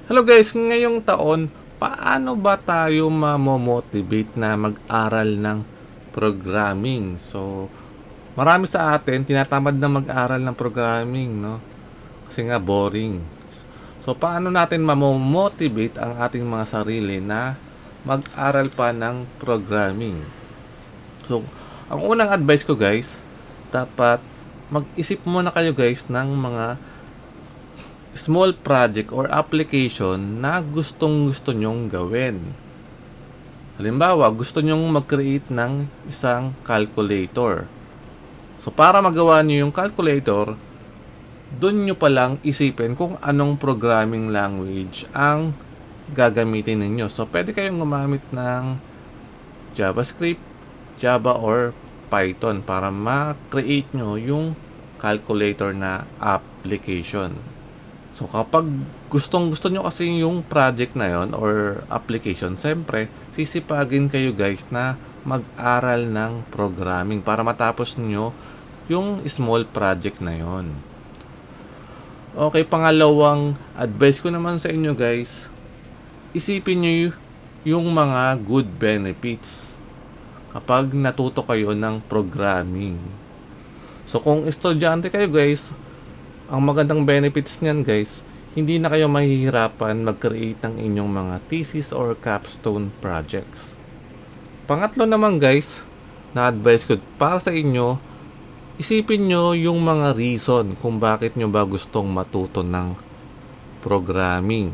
Hello guys, ngayong taon, paano ba tayo ma-motivate na mag-aral ng programming? So, marami sa atin tinatamad na mag-aral ng programming, no? Kasi nga boring. So, paano natin ma-motivate ang ating mga sarili na mag-aral pa ng programming? So, ang unang advice ko guys, dapat mag-isip muna kayo guys ng mga small project or application na gustong-gusto nyong gawin. Halimbawa, gusto nyong mag-create ng isang calculator. So, para magawa nyo yung calculator, dun nyo palang isipin kung anong programming language ang gagamitin ninyo. So, pwede kayong gumamit ng JavaScript, Java, or Python para ma-create nyo yung calculator na application. So, kapag gustong-gusto nyo kasi yung project na yon or application, siyempre, sisipagin kayo guys na mag-aral ng programming para matapos nyo yung small project na yon. Okay, pangalawang advice ko naman sa inyo guys, isipin nyo yung mga good benefits kapag natuto kayo ng programming. So, kung estudyante kayo guys, ang magandang benefits niyan guys, hindi na kayo mahihirapan mag-create ng inyong mga thesis or capstone projects. Pangatlo naman guys, na advice ko para sa inyo, isipin nyo yung mga reason kung bakit nyo ba gustong matuto ng programming.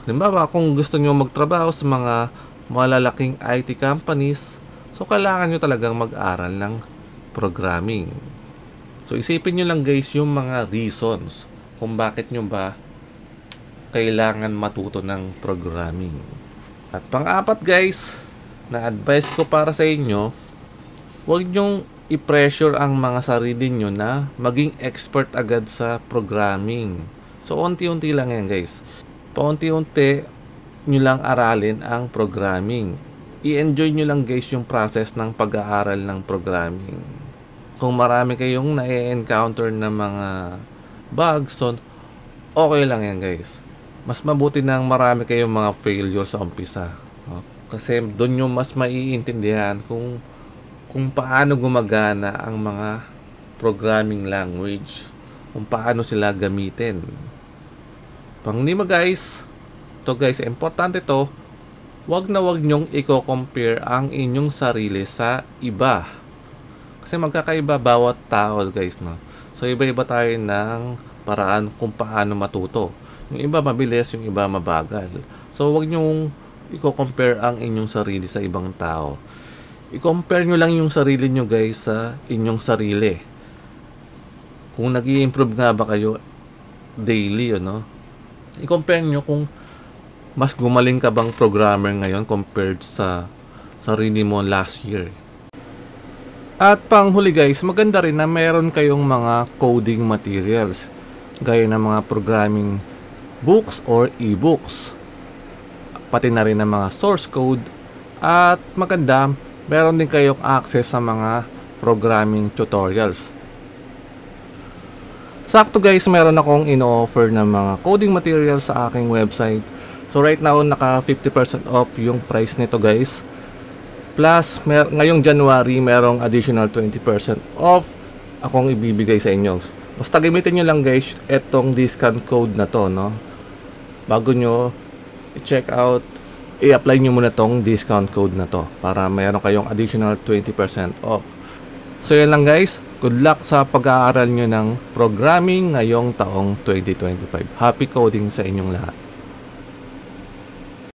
Halimbawa, kung gusto nyo magtrabaho sa mga malalaking IT companies, so kailangan nyo talagang mag-aral ng programming. So, isipin nyo lang guys yung mga reasons kung bakit nyo ba kailangan matuto ng programming. At pang-apat guys, na advice ko para sa inyo, huwag nyong i-pressure ang mga sarili nyo na maging expert agad sa programming. So, unti-unti lang yan guys. Paunti-unti nyo lang aralin ang programming. I-enjoy nyo lang guys yung process ng pag-aaral ng programming. Kung marami kayong na-encounter na mga bugs, so okay lang yan guys. Mas mabuti nang marami kayong mga failure sa umpisa. Kasi doon nyo mas maiintindihan kung paano gumagana ang mga programming language. Kung paano sila gamitin. Panglima guys, to guys, importante to, wag na wag nyong i-compare ang inyong sarili sa iba. Kasi magkakaiba bawat tao guys, no? So iba-iba tayo ng paraan kung paano matuto. Yung iba mabilis, yung iba mabagal. So wag nyong i-compare ang inyong sarili sa ibang tao. I-compare nyo lang yung sarili nyo guys sa inyong sarili. Kung nag-i-improve nga ba kayo daily, no? I-compare nyo kung mas gumaling ka bang programmer ngayon compared sa sarili mo last year. At panghuli guys, maganda rin na meron kayong mga coding materials gaya ng mga programming books or e-books, pati na rin ng mga source code, at maganda meron din kayong access sa mga programming tutorials. Sakto guys, meron akong ino-offer ng mga coding materials sa aking website. So right now, naka 50% off yung price nito guys. Plus, ngayong January, merong additional 20% off akong ibibigay sa inyo. Basta gamitin nyo lang guys, etong discount code na to, no? Bago nyo i-check out, i-apply nyo muna tong discount code na to para mayroon kayong additional 20% off. So yan lang guys, good luck sa pag-aaral nyo ng programming ngayong taong 2025. Happy coding sa inyong lahat.